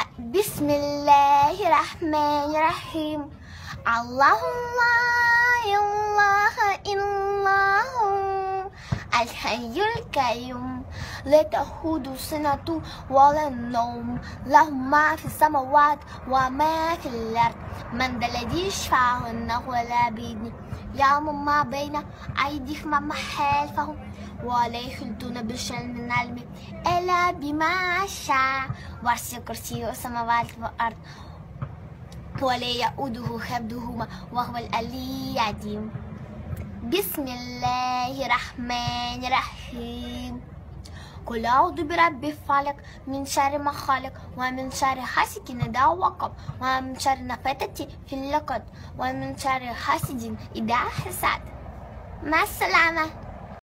بسم الله الرحمن الرحيم. الله الله الله الله الحي القيوم لا تأخذه سنة ولا نوم له ما في السماوات وما في الأرض من ذا الذي يشفع عنده ولا بإذنه يعلم ما بين أيديهم وما خلفهم ولا يحيطون بشيء من علمه إلا بما شاء وسع كرسيه السماوات والأرض ولا يؤوده حفظهما وهو العلي العظيم. بسم الله الرحمن الرحيم. قل أعوذ برب الفلق من شر ما خلق ومن شر حاسد إذا وقب ومن شر النفاثات في العقد ومن شر حاسد إذا حسد. مع السلامة.